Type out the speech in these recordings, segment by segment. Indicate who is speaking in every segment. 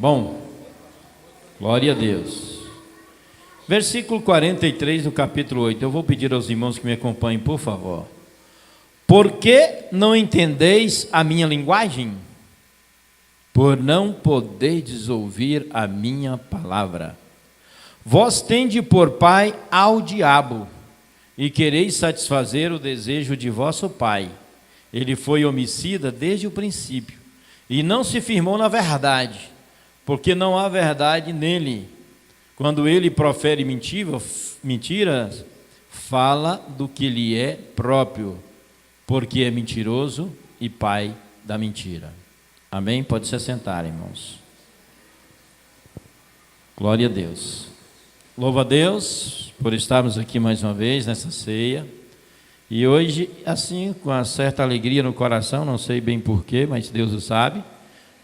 Speaker 1: bom? Glória a Deus. Versículo 43 do capítulo 8. Eu vou pedir aos irmãos que me acompanhem, por favor. Por que não entendeis a minha linguagem? Por não poderdes ouvir a minha palavra. Vós tendes por pai ao diabo, e quereis satisfazer o desejo de vosso pai. Ele foi homicida desde o princípio, e não se firmou na verdade, porque não há verdade nele. Quando ele profere mentiras, fala do que lhe é próprio, porque é mentiroso e pai da mentira. Amém? Pode se assentar, irmãos. Glória a Deus. Louva a Deus por estarmos aqui mais uma vez nessa ceia. E hoje, assim, com uma certa alegria no coração, não sei bem porquê, mas Deus o sabe.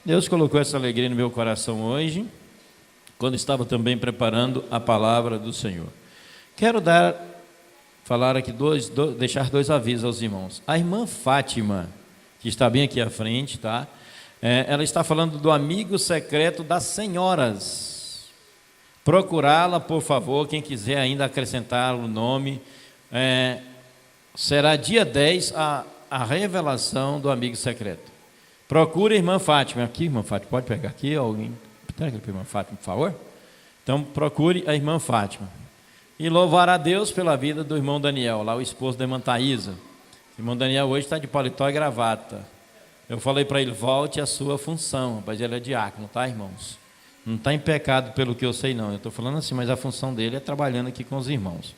Speaker 1: Deus colocou essa alegria no meu coração hoje, quando estava também preparando a palavra do Senhor. Quero falar aqui deixar dois avisos aos irmãos. A irmã Fátima, que está bem aqui à frente, tá? Ela está falando do amigo secreto das senhoras. Procurá-la, por favor, quem quiser ainda acrescentar o nome. Será dia 10 a revelação do amigo secreto. Procure a irmã Fátima. Aqui, irmã Fátima, pode pegar aqui alguém? Pega aqui para a irmã Fátima, por favor. Então, procure a irmã Fátima. E louvar a Deus pela vida do irmão Daniel, lá o esposo da irmã Thaísa. O irmão Daniel hoje está de paletó e gravata. Eu falei para ele, volte à sua função, rapaz, ele é diácono, tá, irmãos? Não está em pecado pelo que eu sei, não. Eu estou falando assim, mas a função dele é trabalhando aqui com os irmãos.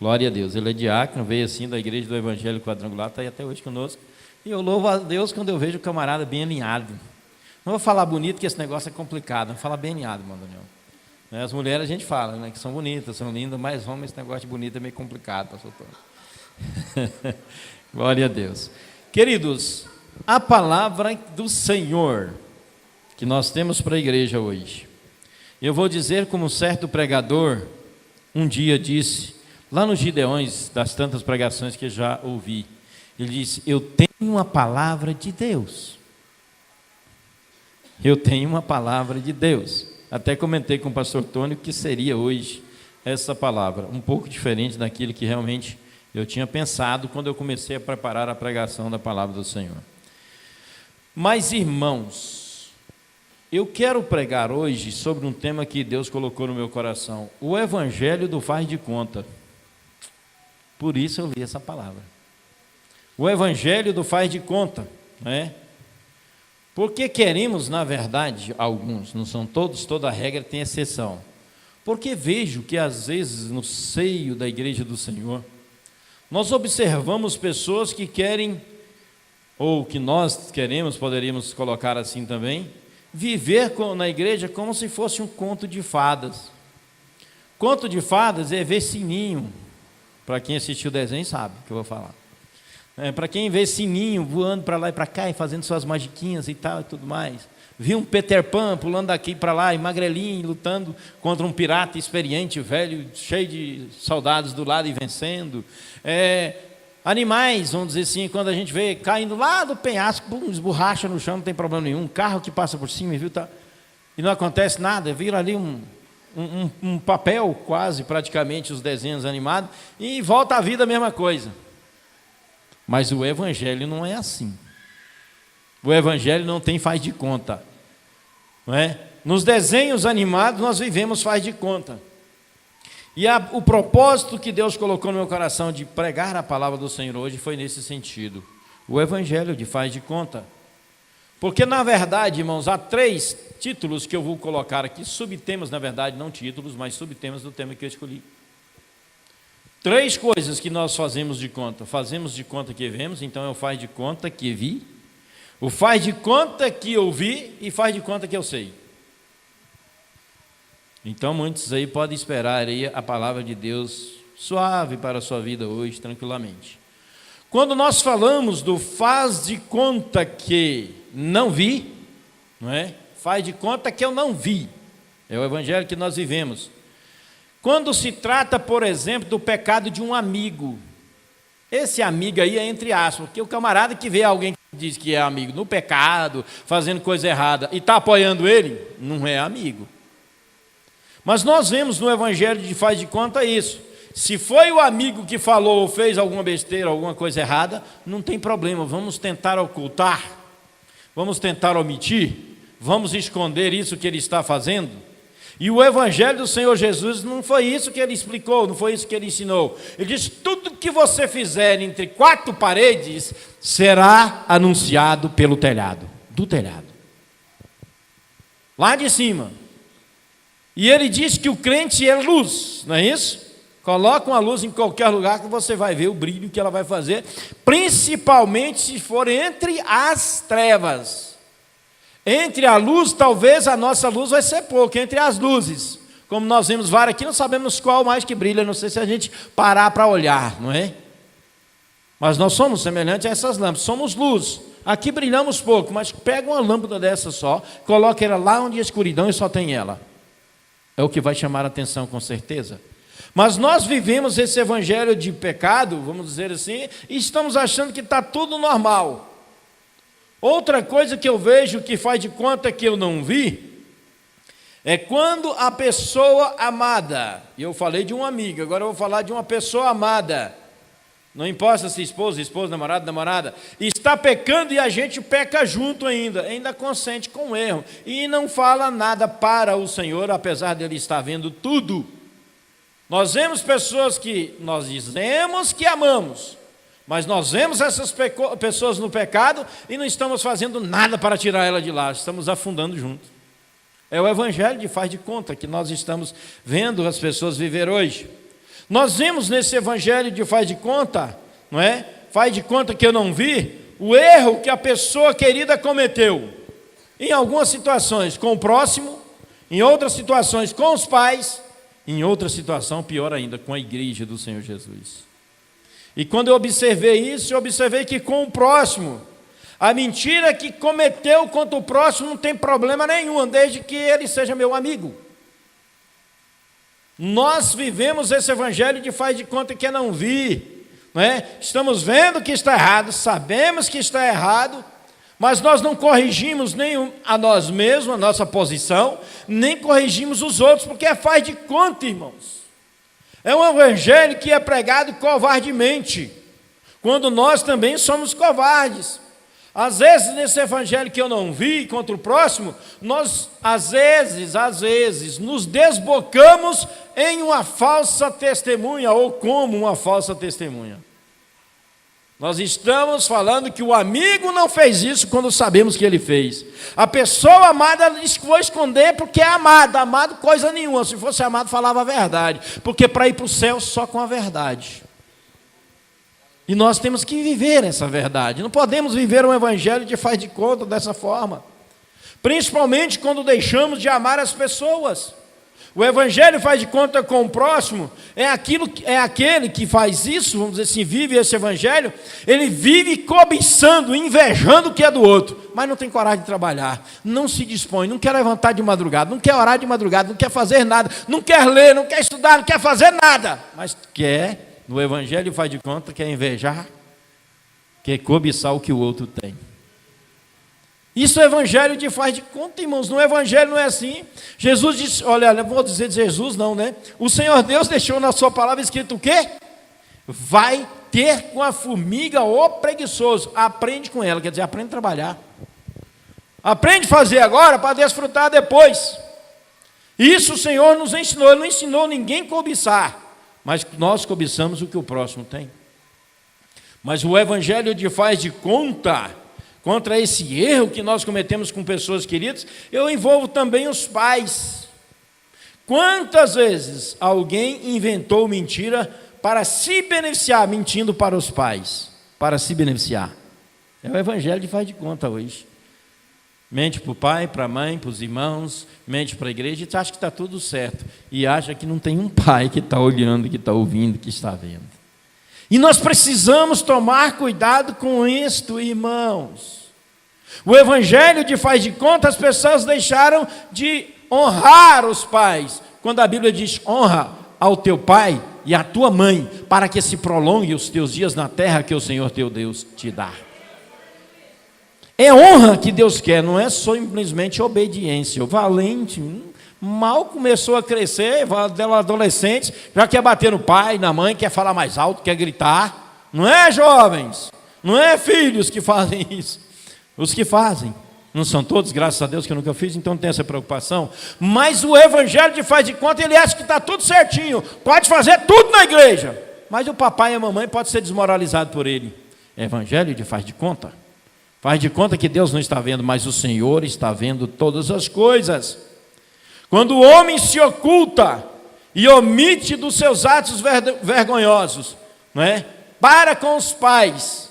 Speaker 1: Glória a Deus. Ele é diácono, veio assim da igreja do Evangelho Quadrangular, está aí até hoje conosco. E eu louvo a Deus quando eu vejo o camarada bem alinhado. Não vou falar bonito, que esse negócio é complicado. Vou falar bem alinhado, irmão Daniel. As mulheres a gente fala, né, que são bonitas, são lindas, mas homem, esse negócio de bonito é meio complicado, pastor Tony. Glória a Deus. Queridos, a palavra do Senhor que nós temos para a igreja hoje. Eu vou dizer como um certo pregador um dia disse, lá nos Gideões, das tantas pregações que já ouvi, ele disse, eu tenho uma palavra de Deus. Eu tenho uma palavra de Deus. Até comentei com o pastor Tony que seria hoje essa palavra, um pouco diferente daquilo que realmente eu tinha pensado quando eu comecei a preparar a pregação da palavra do Senhor. Mas, irmãos, eu quero pregar hoje sobre um tema que Deus colocou no meu coração, o evangelho do faz de conta. Por isso eu li essa palavra. O evangelho do faz de conta, né? Porque queremos, na verdade, alguns, não são todos, toda regra tem exceção. Porque vejo que às vezes no seio da igreja do Senhor, nós observamos pessoas que querem, ou que nós queremos, poderíamos colocar assim também, viver na igreja como se fosse um conto de fadas. Conto de fadas é ver sininho. Para quem assistiu o desenho sabe o que eu vou falar. Para quem vê sininho voando para lá e para cá e fazendo suas magiquinhas e tal e tudo mais. Viu um Peter Pan pulando daqui para lá e magrelinho lutando contra um pirata experiente, velho, cheio de soldados do lado e vencendo. Animais, vamos dizer assim, quando a gente vê caindo lá do penhasco, bum, esborracha no chão, não tem problema nenhum. Um carro que passa por cima, viu, tá, e não acontece nada, vira ali um papel quase, praticamente, os desenhos animados, e volta à vida a mesma coisa. Mas o evangelho não é assim. O evangelho não tem faz de conta, não é? Nos desenhos animados nós vivemos faz de conta. E o propósito que Deus colocou no meu coração de pregar a palavra do Senhor hoje foi nesse sentido. O evangelho de faz de conta. Porque na verdade, irmãos, há 3 títulos que eu vou colocar aqui, subtemas, na verdade, não títulos, mas subtemas do tema que eu escolhi. 3 coisas que nós fazemos de conta. Fazemos de conta que vemos, então é o faz de conta que vi, o faz de conta que ouvi e faz de conta que eu sei. Então muitos aí podem esperar aí a palavra de Deus suave para a sua vida hoje, tranquilamente. Quando nós falamos do faz de conta que não vi, não é? Faz de conta que eu não vi. É o evangelho que nós vivemos. Quando se trata, por exemplo, do pecado de um amigo, esse amigo aí é entre aspas, porque o camarada que vê alguém diz que é amigo no pecado, fazendo coisa errada, e está apoiando ele, não é amigo. Mas nós vemos no Evangelho de faz de conta isso. Se foi o amigo que falou ou fez alguma besteira, alguma coisa errada, não tem problema, vamos tentar ocultar, vamos tentar omitir, vamos esconder isso que ele está fazendo. E o Evangelho do Senhor Jesus não foi isso que ele explicou, não foi isso que ele ensinou. Ele disse: tudo que você fizer entre quatro paredes será anunciado pelo telhado, do telhado, lá de cima. E ele diz que o crente é luz, não é isso? Coloca uma luz em qualquer lugar que você vai ver o brilho que ela vai fazer, principalmente se for entre as trevas. Entre a luz, talvez a nossa luz vai ser pouca, entre as luzes. Como nós vemos várias aqui, não sabemos qual mais que brilha, não sei se a gente parar para olhar, não é? Mas nós somos semelhantes a essas lâmpadas, somos luz. Aqui brilhamos pouco, mas pega uma lâmpada dessa só, coloca ela lá onde a escuridão e só tem ela. É o que vai chamar a atenção com certeza. Mas nós vivemos esse evangelho de pecado, vamos dizer assim, e estamos achando que está tudo normal. Outra coisa que eu vejo que faz de conta que eu não vi, é quando a pessoa amada, e eu falei de um amigo, agora eu vou falar de uma pessoa amada, não importa se esposa, namorada, está pecando e a gente peca junto ainda consente com o erro, e não fala nada para o Senhor, apesar de ele estar vendo tudo. Nós vemos pessoas que nós dizemos que amamos, mas nós vemos essas pessoas no pecado e não estamos fazendo nada para tirar ela de lá, estamos afundando junto. É o Evangelho de faz de conta que nós estamos vendo as pessoas viver hoje. Nós vemos nesse Evangelho de faz de conta, não é? Faz de conta que eu não vi, o erro que a pessoa querida cometeu. Em algumas situações com o próximo, em outras situações com os pais, em outra situação, pior ainda, com a igreja do Senhor Jesus. E quando eu observei isso, eu observei que com o próximo, a mentira que cometeu contra o próximo não tem problema nenhum, desde que ele seja meu amigo. Nós vivemos esse evangelho de faz de conta que eu não vi, não é? Estamos vendo que está errado, sabemos que está errado, mas nós não corrigimos nem a nós mesmos, a nossa posição, nem corrigimos os outros, porque faz de conta, irmãos. É um evangelho que é pregado covardemente, quando nós também somos covardes. Às vezes, nesse evangelho que eu não vi contra o próximo, nós, às vezes, nos desbocamos em uma falsa testemunha, ou como uma falsa testemunha. Nós estamos falando que o amigo não fez isso quando sabemos que ele fez. A pessoa amada foi esconder porque é amada. Amado coisa nenhuma, se fosse amado falava a verdade. Porque para ir para o céu só com a verdade. E nós temos que viver essa verdade. Não podemos viver um evangelho de faz de conta dessa forma. Principalmente quando deixamos de amar as pessoas. O evangelho faz de conta com o próximo, é aquele que faz isso, vamos dizer assim, vive esse evangelho, ele vive cobiçando, invejando o que é do outro, mas não tem coragem de trabalhar, não se dispõe, não quer levantar de madrugada, não quer orar de madrugada, não quer fazer nada, não quer ler, não quer estudar, não quer fazer nada, mas quer, no evangelho faz de conta, quer invejar, quer cobiçar o que o outro tem. Isso é evangelho de faz de conta, irmãos. No evangelho não é assim. Jesus disse, olha, não vou dizer de Jesus não, né? O Senhor Deus deixou na sua palavra escrito o quê? Vai ter com a formiga o preguiçoso. Aprende com ela, quer dizer, aprende a trabalhar. Aprende a fazer agora para desfrutar depois. Isso o Senhor nos ensinou. Ele não ensinou ninguém a cobiçar, mas nós cobiçamos o que o próximo tem. Mas o evangelho de faz de conta, contra esse erro que nós cometemos com pessoas queridas, eu envolvo também os pais. Quantas vezes alguém inventou mentira para se beneficiar, mentindo para os pais, para se beneficiar? É o evangelho de faz de conta hoje. Mente para o pai, para a mãe, para os irmãos, mente para a igreja e acha que está tudo certo. E acha que não tem um pai que está olhando, que está ouvindo, que está vendo. E nós precisamos tomar cuidado com isto, irmãos. O evangelho de faz de conta, as pessoas deixaram de honrar os pais. Quando a Bíblia diz, honra ao teu pai e à tua mãe, para que se prolongue os teus dias na terra que o Senhor teu Deus te dá. É honra que Deus quer, não é simplesmente obediência. O valente mal começou a crescer, adolescente, já quer bater no pai, na mãe, quer falar mais alto, quer gritar. Não é, jovens? Não é filhos que fazem isso. Os que fazem. Não são todos, graças a Deus que eu nunca fiz, então não tem essa preocupação. Mas o evangelho de faz de conta, ele acha que está tudo certinho, pode fazer tudo na igreja. Mas o papai e a mamãe podem ser desmoralizados por ele. Evangelho de faz de conta. Faz de conta que Deus não está vendo, mas o Senhor está vendo todas as coisas. Quando o homem se oculta e omite dos seus atos vergonhosos, não é? Para com os pais,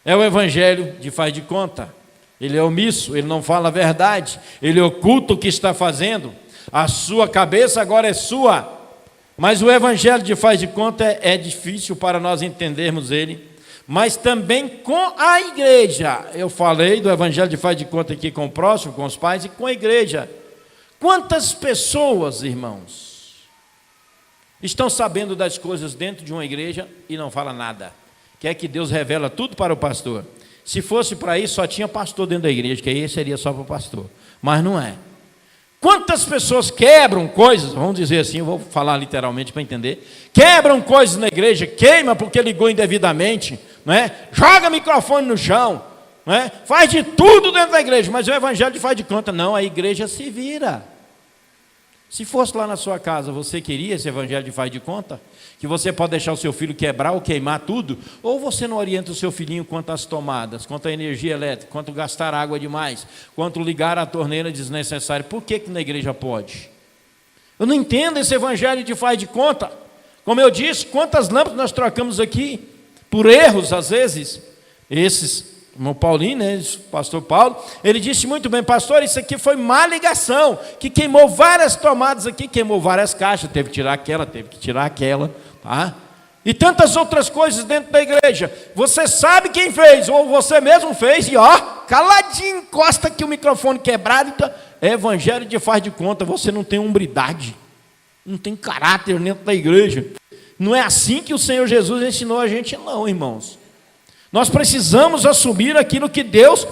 Speaker 1: é o evangelho de faz de conta. Ele é omisso, ele não fala a verdade, ele oculta o que está fazendo. A sua cabeça agora é sua. Mas o evangelho de faz de conta é difícil para nós entendermos ele. Mas também com a igreja. Eu falei do evangelho de faz de conta aqui com o próximo, com os pais e com a igreja. Quantas pessoas, irmãos, estão sabendo das coisas dentro de uma igreja e não fala nada? Quer que Deus revela tudo para o pastor. Se fosse para isso, só tinha pastor dentro da igreja, que aí seria só para o pastor. Mas não é. Quantas pessoas quebram coisas, vamos dizer assim, eu vou falar literalmente para entender, quebram coisas na igreja, queima porque ligou indevidamente, não é? Joga microfone no chão, não é? Faz de tudo dentro da igreja, mas o evangelho faz de conta, não, a igreja se vira. Se fosse lá na sua casa, você queria esse evangelho de faz de conta? Que você pode deixar o seu filho quebrar ou queimar tudo? Ou você não orienta o seu filhinho quanto às tomadas, quanto à energia elétrica, quanto gastar água demais, quanto ligar a torneira desnecessária? Por que na igreja pode? Eu não entendo esse evangelho de faz de conta. Como eu disse, quantas lâmpadas nós trocamos aqui, por erros às vezes, esses... O Paulinho, né, o pastor Paulo, ele disse muito bem, pastor, isso aqui foi má ligação, que queimou várias tomadas aqui, queimou várias caixas, teve que tirar aquela, tá? E tantas outras coisas dentro da igreja. Você sabe quem fez, ou você mesmo fez, e ó, caladinho, encosta aqui o microfone quebrado, então, é evangelho de faz de conta, você não tem hombridade, não tem caráter dentro da igreja. Não é assim que o Senhor Jesus ensinou a gente, não, irmãos. Nós precisamos assumir aquilo que Deus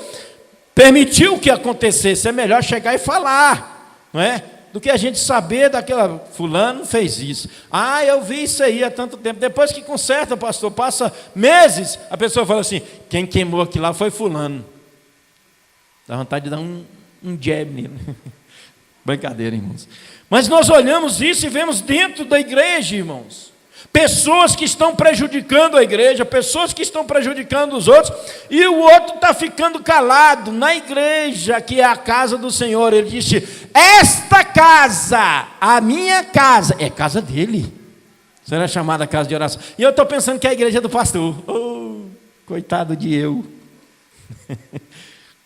Speaker 1: permitiu que acontecesse. É melhor chegar e falar, não é? Do que a gente saber daquela, fulano fez isso. Ah, eu vi isso aí há tanto tempo. Depois que conserta, pastor, passa meses, a pessoa fala assim, quem queimou aquilo lá foi fulano. Dá vontade de dar um jab nele. Brincadeira, irmãos. Mas nós olhamos isso e vemos dentro da igreja, irmãos. Pessoas que estão prejudicando a igreja, pessoas que estão prejudicando os outros, e o outro está ficando calado na igreja, que é a casa do Senhor. Ele disse, esta casa, a minha casa, é casa dele, será chamada casa de oração. E eu estou pensando que é a igreja do pastor. Oh, coitado de eu.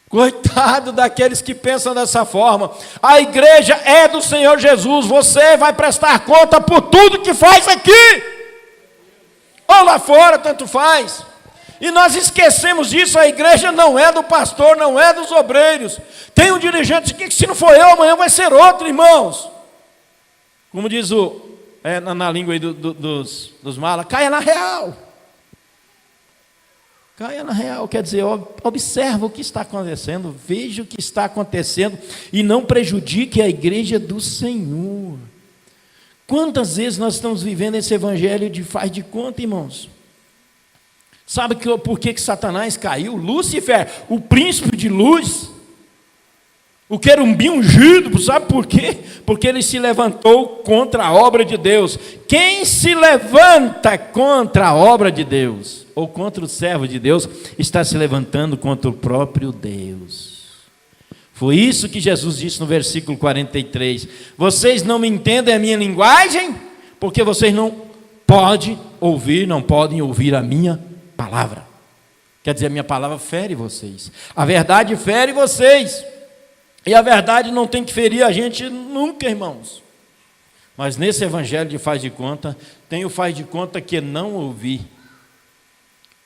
Speaker 1: Coitado daqueles que pensam dessa forma. A igreja é do Senhor Jesus, você vai prestar conta por tudo que faz aqui. Ou lá fora, tanto faz. E nós esquecemos disso, a igreja não é do pastor, não é dos obreiros. Tem um dirigente que se não for eu, amanhã vai ser outro, irmãos. Como diz na língua aí dos malas, caia na real. Caia na real, quer dizer, observa o que está acontecendo, veja o que está acontecendo e não prejudique a igreja do Senhor. Quantas vezes nós estamos vivendo esse evangelho de faz de conta, irmãos? Sabe por que Satanás caiu? Lúcifer, o príncipe de luz, o querubim ungido, sabe por quê? Porque ele se levantou contra a obra de Deus. Quem se levanta contra a obra de Deus, ou contra o servo de Deus, está se levantando contra o próprio Deus. Foi isso que Jesus disse no versículo 43. Vocês não me entendem a minha linguagem, porque vocês não podem ouvir a minha palavra. Quer dizer, a minha palavra fere vocês. A verdade fere vocês. E a verdade não tem que ferir a gente nunca, irmãos. Mas nesse evangelho de faz de conta, tem o faz de conta que não ouvir.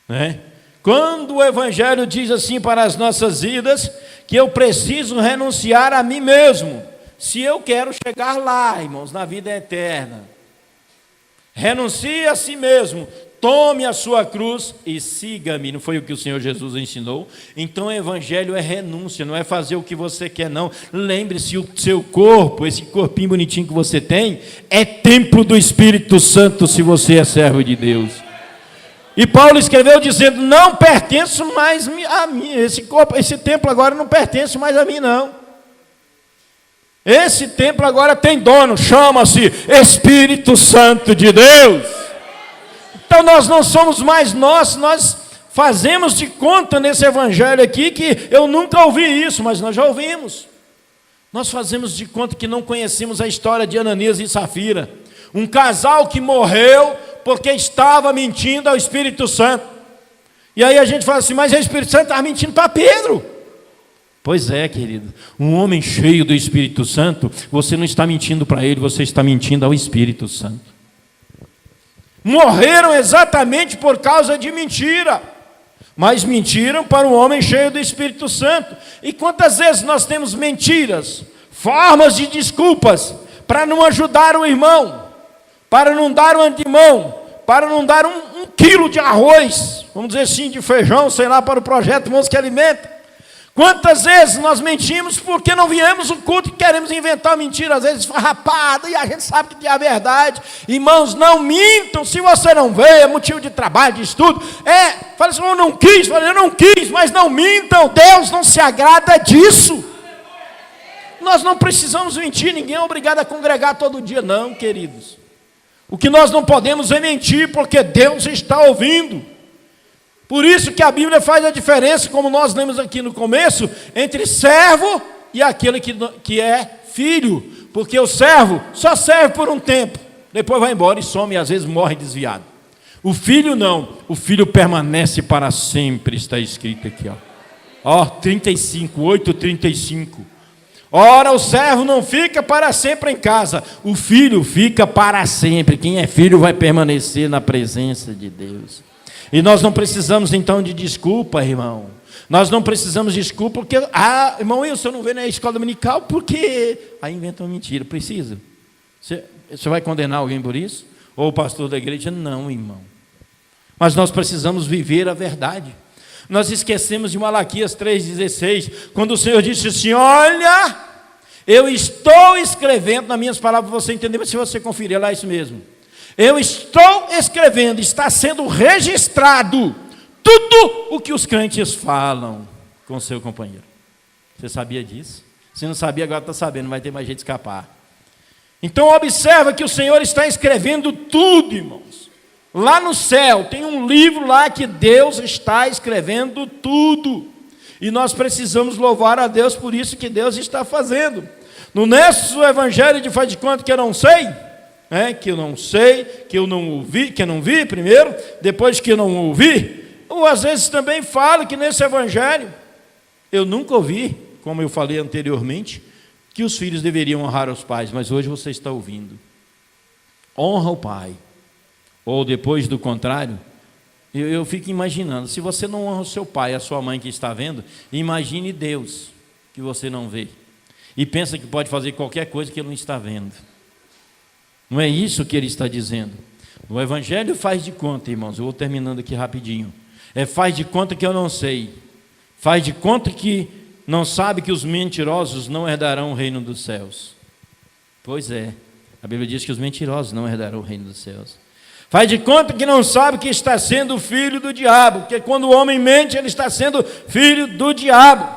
Speaker 1: Né? Quando o evangelho diz assim para as nossas vidas, que eu preciso renunciar a mim mesmo, se eu quero chegar lá, irmãos, na vida eterna. Renuncie a si mesmo, tome a sua cruz e siga-me. Não foi o que o Senhor Jesus ensinou? Então o evangelho é renúncia, não é fazer o que você quer, não. Lembre-se, o seu corpo, esse corpinho bonitinho que você tem, é templo do Espírito Santo, se você é servo de Deus. E Paulo escreveu dizendo: não pertenço mais a mim, esse templo agora não pertence mais a mim, não. Esse templo agora tem dono, chama-se Espírito Santo de Deus. Então nós não somos mais nós fazemos de conta nesse evangelho aqui que eu nunca ouvi isso, mas nós já ouvimos. Nós fazemos de conta que não conhecemos a história de Ananias e Safira, um casal que morreu porque estava mentindo ao Espírito Santo. E aí a gente fala assim: mas o Espírito Santo estava mentindo para Pedro. Pois é, querido, um homem cheio do Espírito Santo, você não está mentindo para ele, você está mentindo ao Espírito Santo. Morreram exatamente por causa de mentira, mas mentiram para um homem cheio do Espírito Santo. E quantas vezes nós temos mentiras, formas de desculpas, para não ajudar o irmão, para não dar um antemão, para não dar um quilo de arroz, vamos dizer assim, de feijão, sei lá, para o projeto Irmãos que Alimenta. Quantas vezes nós mentimos porque não viemos o culto e queremos inventar mentira, às vezes farrapada, e a gente sabe que é a verdade. Irmãos, não mintam, se você não vê, é motivo de trabalho, de estudo. Fala assim: eu não quis, mas não mintam, Deus não se agrada disso. Nós não precisamos mentir, ninguém é obrigado a congregar todo dia, não, queridos. O que nós não podemos é mentir, porque Deus está ouvindo. Por isso que a Bíblia faz a diferença, como nós lemos aqui no começo, entre servo e aquele que é filho. Porque o servo só serve por um tempo, depois vai embora e some, e às vezes morre desviado. O filho não, o filho permanece para sempre, está escrito aqui. 8:35. Ora, o servo não fica para sempre em casa, o filho fica para sempre. Quem é filho vai permanecer na presença de Deus. E nós não precisamos então de desculpa, irmão. Nós não precisamos de desculpa porque, irmão Wilson, eu não vejo na escola dominical porque... Aí inventa uma mentira, precisa. Você vai condenar alguém por isso? Ou o pastor da igreja? Não, irmão. Mas nós precisamos viver a verdade. Nós esquecemos de Malaquias 3,16, quando o Senhor disse assim: olha, eu estou escrevendo nas minhas palavras, você entender, mas se você conferir, é lá isso mesmo. Eu estou escrevendo, está sendo registrado tudo o que os crentes falam com o seu companheiro. Você sabia disso? Se não sabia, agora está sabendo, não vai ter mais jeito de escapar. Então observa que o Senhor está escrevendo tudo, irmãos. Lá no céu, tem um livro lá que Deus está escrevendo tudo. E nós precisamos louvar a Deus por isso que Deus está fazendo. No Nexo Evangelho de Faz de Conta que eu não sei... que eu não sei, que eu não ouvi, que eu não vi primeiro, depois que eu não ouvi, ou às vezes também falo que nesse evangelho, eu nunca ouvi, como eu falei anteriormente, que os filhos deveriam honrar os pais, mas hoje você está ouvindo. Honra o pai, ou depois do contrário, eu fico imaginando, se você não honra o seu pai, a sua mãe que está vendo, imagine Deus, que você não vê, e pensa que pode fazer qualquer coisa que ele não está vendo. Não é isso que ele está dizendo. O evangelho faz de conta, irmãos, eu vou terminando aqui rapidinho. Faz de conta que eu não sei. Faz de conta que não sabe que os mentirosos não herdarão o reino dos céus. Pois é, a Bíblia diz que os mentirosos não herdarão o reino dos céus. Faz de conta que não sabe que está sendo filho do diabo, porque quando o homem mente, ele está sendo filho do diabo.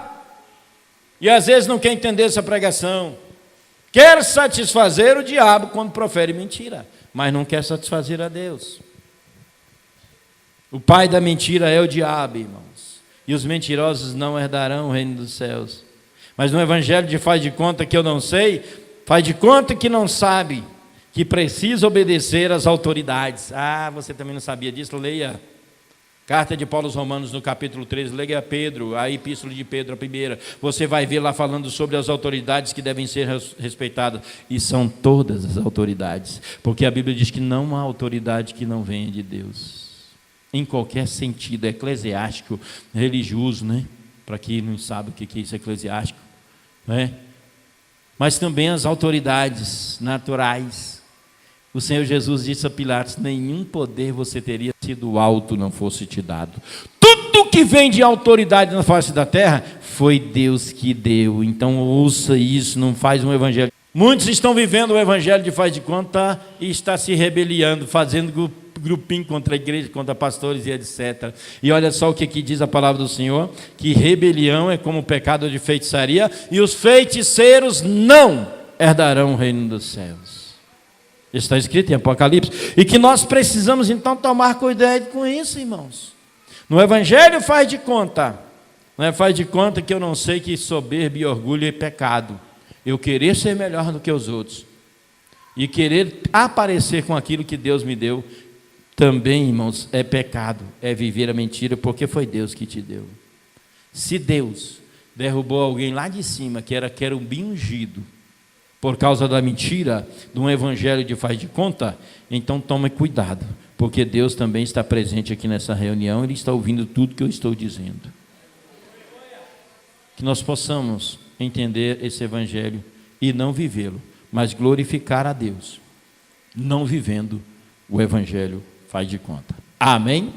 Speaker 1: E às vezes não quer entender essa pregação. Quer satisfazer o diabo quando profere mentira, mas não quer satisfazer a Deus. O pai da mentira é o diabo, irmãos. E os mentirosos não herdarão o reino dos céus. Mas no evangelho de faz de conta que eu não sei, faz de conta que não sabe, que precisa obedecer às autoridades. Você também não sabia disso? Leia Carta de Paulo aos Romanos, no capítulo 13, leia Pedro, a epístola de Pedro, a primeira. Você vai ver lá falando sobre as autoridades que devem ser respeitadas. E são todas as autoridades. Porque a Bíblia diz que não há autoridade que não venha de Deus. Em qualquer sentido, eclesiástico, religioso, né? Para quem não sabe o que é isso, eclesiástico. Né? Mas também as autoridades naturais. O Senhor Jesus disse a Pilatos: nenhum poder você teria se do alto não fosse te dado. Tudo que vem de autoridade na face da terra, foi Deus que deu. Então ouça isso, não faz um evangelho. Muitos estão vivendo o evangelho de faz de conta e está se rebeliando, fazendo grupinho contra a igreja, contra pastores e etc. E olha só o que aqui diz a palavra do Senhor, que rebelião é como o pecado de feitiçaria, e os feiticeiros não herdarão o reino dos céus. Está escrito em Apocalipse. E que nós precisamos então tomar cuidado com isso, irmãos. No evangelho faz de conta, não é? Faz de conta que eu não sei que soberba e orgulho é pecado. Eu querer ser melhor do que os outros e querer aparecer com aquilo que Deus me deu, também, irmãos, é pecado, é viver a mentira, porque foi Deus que te deu. Se Deus derrubou alguém lá de cima, que era querubim ungido, por causa da mentira, de um evangelho de faz de conta, então tome cuidado, porque Deus também está presente aqui nessa reunião, Ele está ouvindo tudo que eu estou dizendo. Que nós possamos entender esse evangelho e não vivê-lo, mas glorificar a Deus, não vivendo o evangelho faz de conta. Amém?